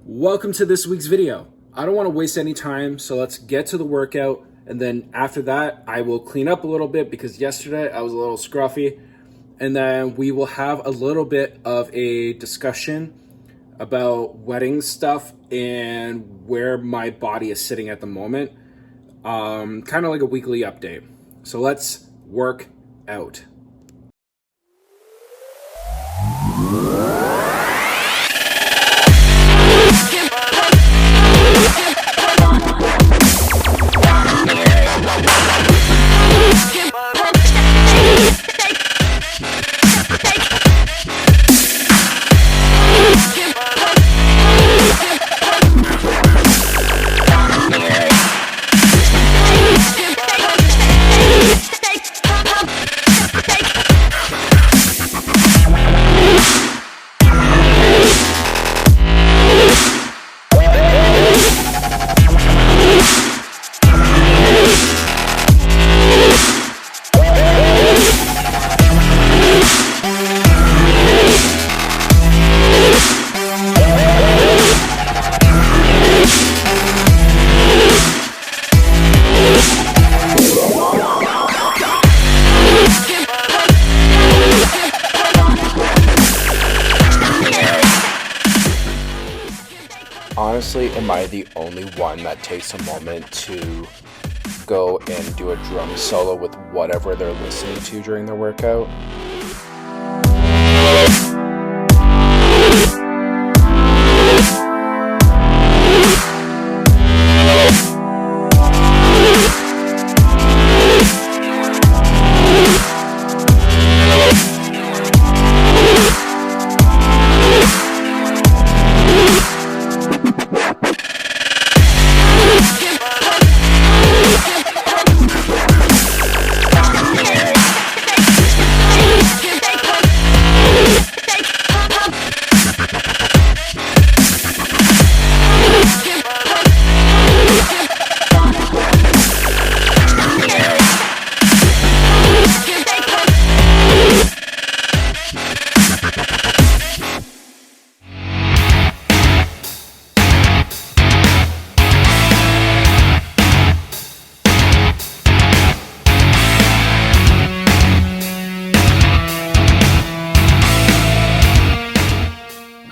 Welcome to this week's video. I don't want to waste any time, so let's get to the workout, and then after that I will clean up a little bit because yesterday I was a little scruffy, and then we will have a little bit of a discussion about wedding stuff and where my body is sitting at the moment. Kind of like a weekly update. So let's work out. Honestly, am I the only one that takes a moment to go and do a drum solo with whatever they're listening to during their workout?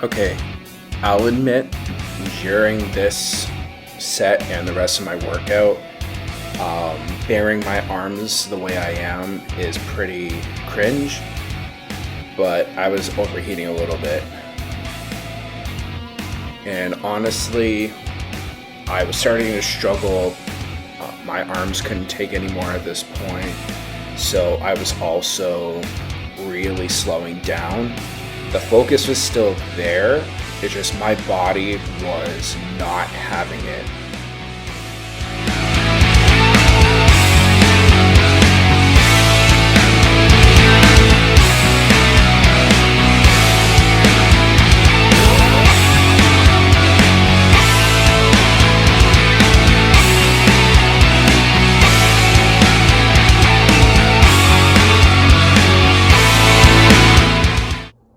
Okay, I'll admit, during this set and the rest of my workout, bearing my arms the way I am is pretty cringe, but I was overheating a little bit. And honestly, I was starting to struggle. My arms couldn't take any more at this point, so I was also really slowing down. The focus was still there, it's just my body was not having it.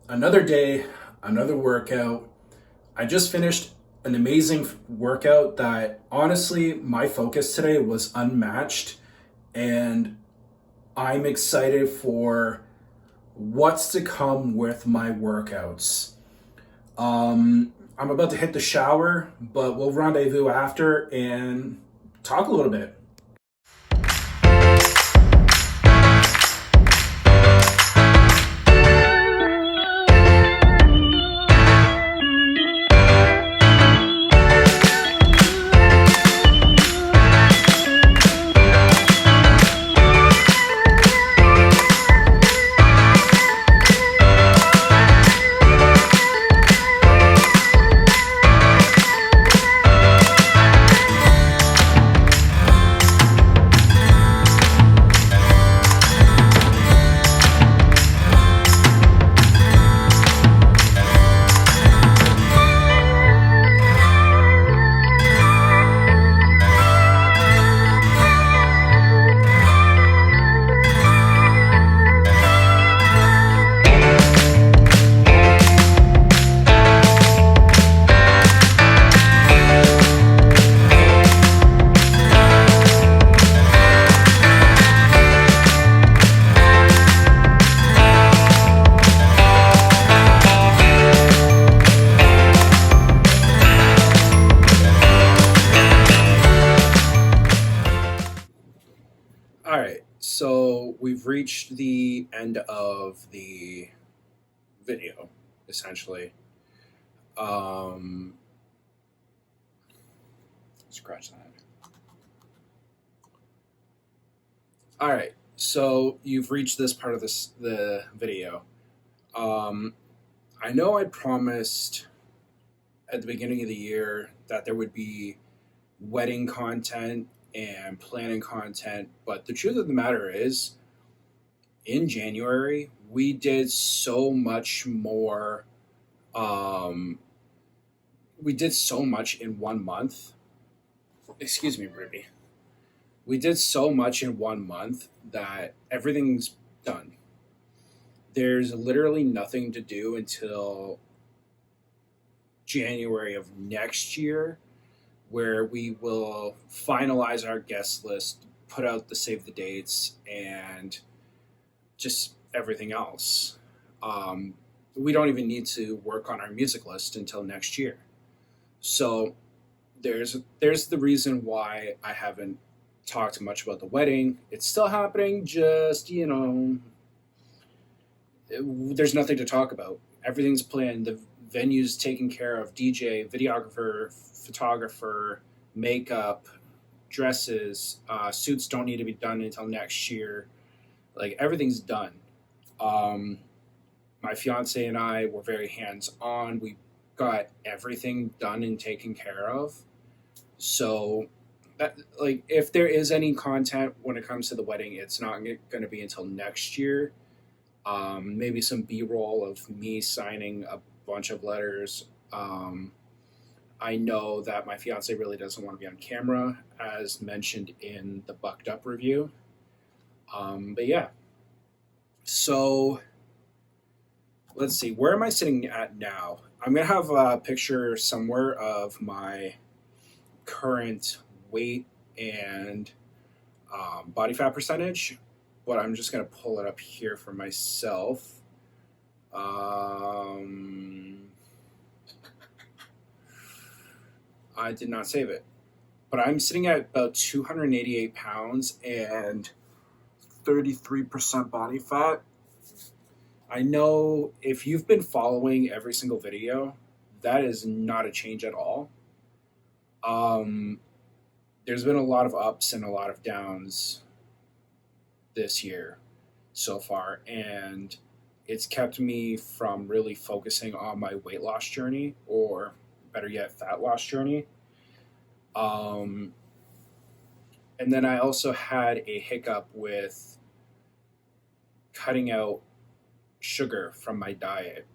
Another day, another workout. I just finished an amazing workout that honestly, my focus today was unmatched, and I'm excited for what's to come with my workouts. I'm about to hit the shower, but we'll rendezvous after and talk a little bit. we've reached the end of the video, essentially. Um, Scratch that. All right, so you've reached this part of the video. Um, I know I promised at the beginning of the year that there would be wedding content and planning content, but the truth of the matter is, in January, we did so much more. Um, we did so much in 1 month. Excuse me, Ruby. We did so much in 1 month that everything's done. There's literally nothing to do until January of next year, where we will finalize our guest list, put out the save the dates, and just everything else. Um, we don't even need to work on our music list until next year. So there's the reason why I haven't talked much about the wedding. It's still happening, just there's nothing to talk about. Everything's planned. The venue's taken care of. DJ, videographer, photographer, makeup, dresses, suits don't need to be done until next year. Like everything's done. Um, my fiance and I were very hands on. We got everything done and taken care of. So, that, like, if there is any content when it comes to the wedding, it's not going to be until next year. Maybe some B roll of me signing a bunch of letters. I know that my fiance really doesn't want to be on camera, as mentioned in the Bucked Up review. But yeah, so let's see, where am I sitting at now? I'm gonna have a picture somewhere of my current weight and body fat percentage, but I'm just gonna pull it up here for myself. I did not save it, but I'm sitting at about 288 pounds and 33% body fat. I know if you've been following every single video, that is not a change at all. Um, there's been a lot of ups and a lot of downs this year so far, and it's kept me from really focusing on my weight loss journey, or better yet, fat loss journey. Um, and then I also had a hiccup with cutting out sugar from my diet,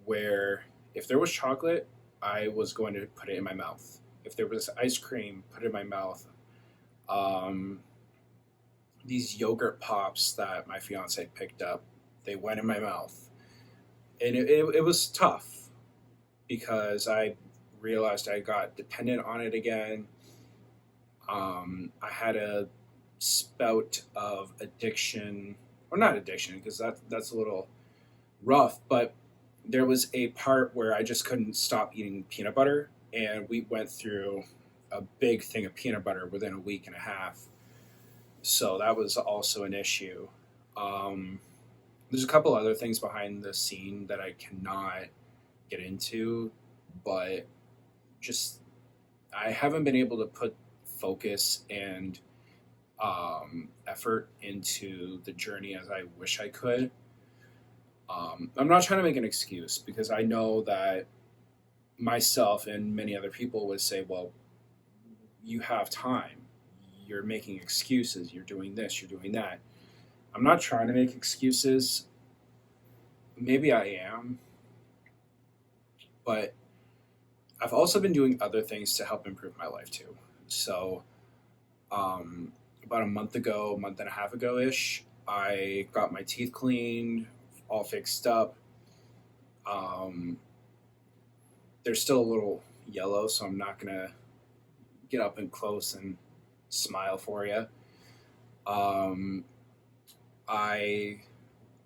where if there was chocolate, I was going to put it in my mouth. If there was ice cream, put it in my mouth. Um, these yogurt pops that my fiance picked up, they went in my mouth. And it was tough because I realized I got dependent on it again. I had a spout of addiction, or not addiction, because that's a little rough, but there was a part where I just couldn't stop eating peanut butter, and we went through a big thing of peanut butter within a week and a half. So that was also an issue. There's a couple other things behind the scene that I cannot get into, but just I haven't been able to put focus and effort into the journey as I wish I could. I'm not trying to make an excuse, because I know that myself and many other people would say, well, you have time. You're making excuses. You're doing this, you're doing that. I'm not trying to make excuses. Maybe I am. But I've also been doing other things to help improve my life too. So, about a month ago, month and a half ago ish, I got my teeth cleaned, all fixed up. Um, they're still a little yellow, so I'm not gonna get up and close and smile for you. Um, I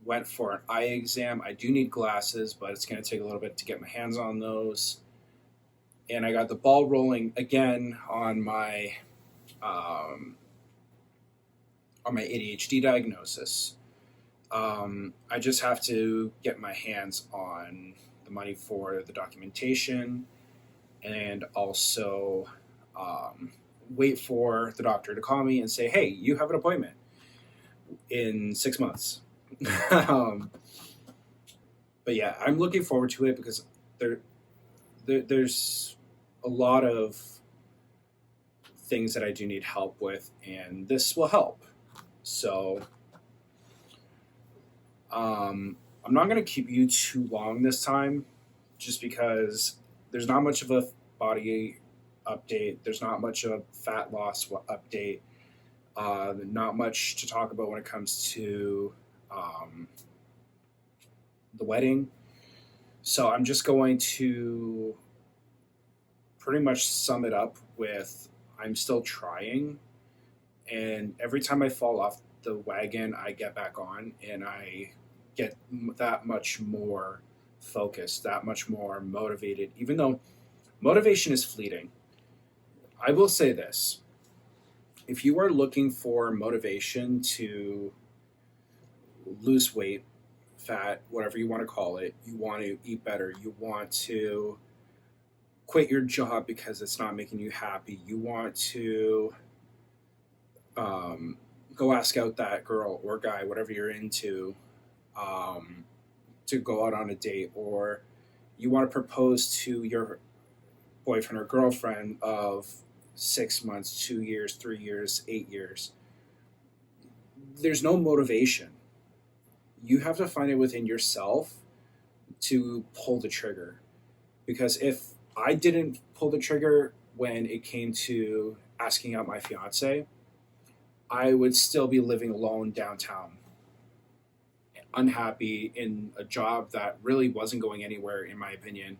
went for an eye exam. I do need glasses, but it's going to take a little bit to get my hands on those. And I got the ball rolling again on my on my ADHD diagnosis. I just have to get my hands on the money for the documentation and also wait for the doctor to call me and say, hey, you have an appointment in 6 months. um, but yeah, I'm looking forward to it because there's a lot of things that I do need help with, and this will help. So I'm not going to keep you too long this time, just because there's not much of a body update. There's not much of a fat loss update. Not much to talk about when it comes to the wedding. So I'm just going to pretty much sum it up with I'm still trying. And every time I fall off the wagon, I get back on and I get that much more focused, that much more motivated, even though motivation is fleeting. I will say this: if you are looking for motivation to lose weight, fat, whatever you want to call it, you want to eat better, you want to quit your job because it's not making you happy, you want to go ask out that girl or guy, whatever you're into, um, to go out on a date, or you want to propose to your boyfriend or girlfriend of 6 months, 2 years, 3 years, 8 years, there's no motivation. You have to find it within yourself to pull the trigger. Because if I didn't pull the trigger when it came to asking out my fiance, I would still be living alone downtown, unhappy in a job that really wasn't going anywhere, in my opinion.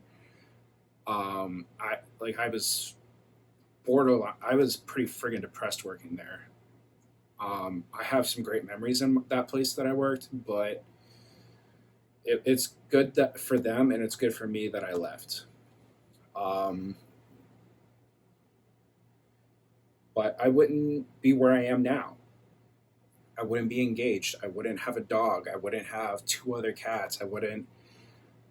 I was borderline. I was pretty friggin' depressed working there. I have some great memories in that place that I worked, but it's good that for them, and it's good for me that I left. Um, but I wouldn't be where I am now. I wouldn't be engaged. I wouldn't have a dog. I wouldn't have two other cats. I wouldn't,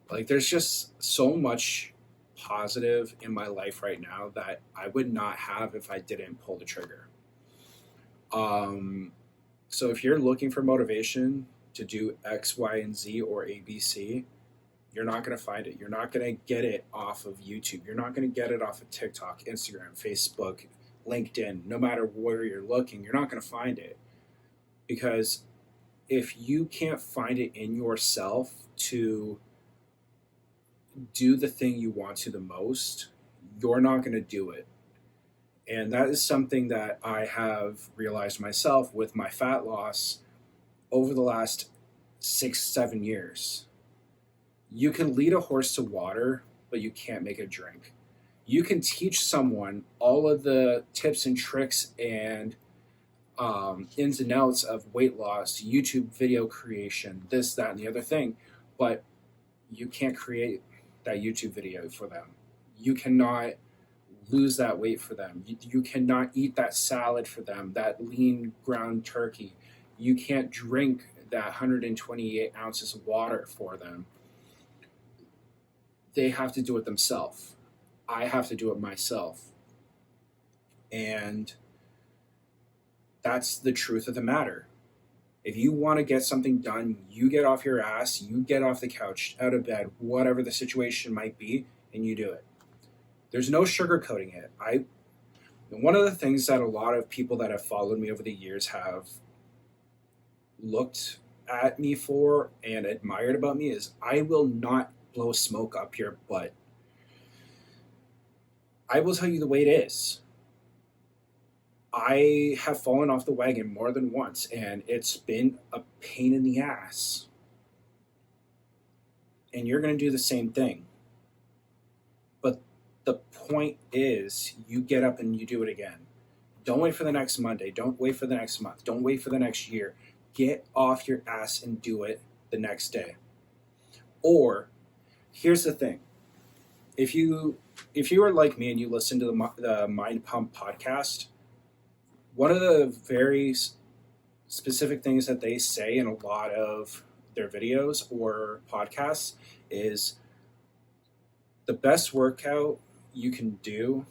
like, there's just so much positive in my life right now that I would not have if I didn't pull the trigger. Um, so if you're looking for motivation to do X, Y, and Z or ABC, you're not going to find it. You're not going to get it off of YouTube. You're not going to get it off of TikTok, Instagram, Facebook, LinkedIn. No matter where you're looking, you're not going to find it. Because if you can't find it in yourself to do the thing you want to the most, you're not going to do it. And that is something that I have realized myself with my fat loss over the last 6, 7 years. You can lead a horse to water, but you can't make it drink. You can teach someone all of the tips and tricks and ins and outs of weight loss, YouTube video creation, this, that, and the other thing, but you can't create that YouTube video for them. You cannot lose that weight for them. You cannot eat that salad for them, that lean ground turkey. You can't drink that 128 ounces of water for them. They have to do it themselves. I have to do it myself. And that's the truth of the matter. If you want to get something done, you get off your ass, you get off the couch, out of bed, whatever the situation might be, and you do it. There's no sugarcoating it. One of the things that a lot of people that have followed me over the years have looked at me for and admired about me is I will not blow smoke up your butt. I will tell you the way it is. I have fallen off the wagon more than once, and it's been a pain in the ass. And you're going to do the same thing. But the point is, you get up and you do it again. Don't wait for the next Monday. Don't wait for the next month. Don't wait for the next year. Get off your ass and do it the next day. Or, here's the thing. If you are like me and you listen to the Mind Pump podcast, one of the very specific things that they say in a lot of their videos or podcasts is the best workout you can do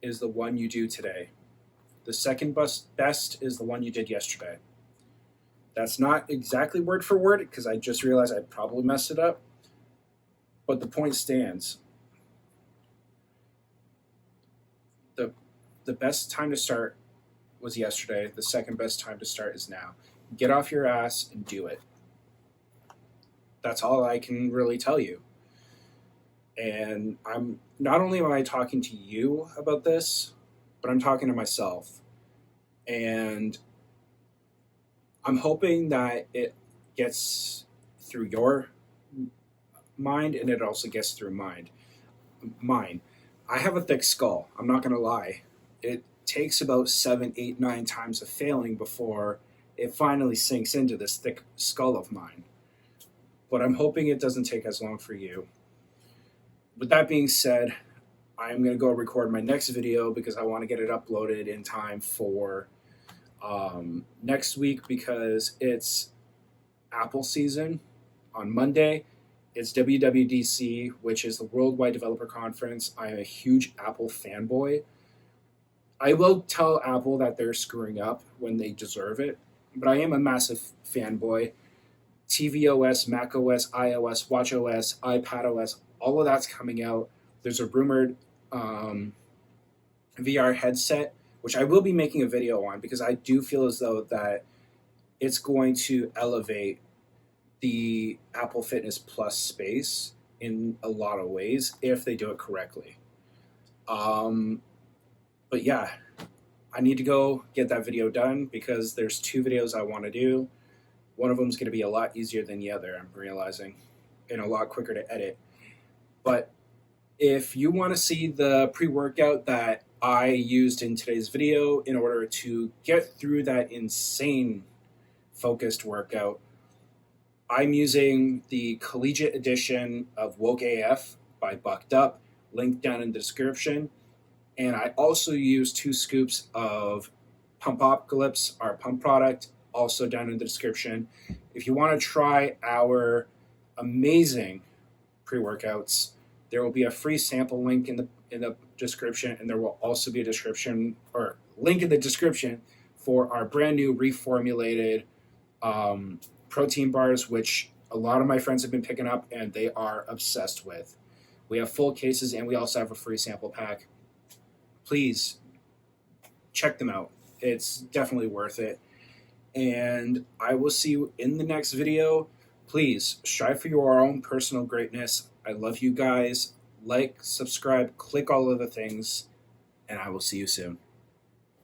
is the one you do today. The second best is the one you did yesterday. That's not exactly word for word because I just realized I probably messed it up, but the point stands. The best time to start was yesterday. The second best time to start is now. Get off your ass and do it. That's all I can really tell you. And I'm not only am I talking to you about this, but I'm talking to myself. And I'm hoping that it gets through your mind and it also gets through mine. I have a thick skull. I'm not going to lie. It takes about 7, 8, 9 times of failing before it finally sinks into this thick skull of mine. But I'm hoping it doesn't take as long for you. With that being said, I'm going to go record my next video because I want to get it uploaded in time for next week because it's Apple season on Monday. It's WWDC, which is the Worldwide Developer Conference. I am a huge Apple fanboy. I will tell Apple that they're screwing up when they deserve it, but I am a massive fanboy. tvOS, macOS, iOS, watchOS, iPadOS, all of that's coming out. There's a rumored VR headset, which I will be making a video on because I do feel as though that it's going to elevate the Apple Fitness Plus space in a lot of ways if they do it correctly. But yeah, I need to go get that video done because there's 2 videos I want to do. One of them is going to be a lot easier than the other, I'm realizing, and a lot quicker to edit. But if you want to see the pre-workout that I used in today's video in order to get through that insane focused workout, I'm using the collegiate edition of Woke AF by Bucked Up, linked down in the description. And I also use 2 scoops of Pumpocalypse, our pump product, also down in the description. If you want to try our amazing pre-workouts, there will be a free sample link in the description, and there will also be a description or link in the description for our brand new reformulated protein bars, which a lot of my friends have been picking up and they are obsessed with. We have full cases and we also have a free sample pack. Please check them out. It's definitely worth it. And I will see you in the next video. Please strive for your own personal greatness. I love you guys. Like, subscribe, click all of the things, and I will see you soon.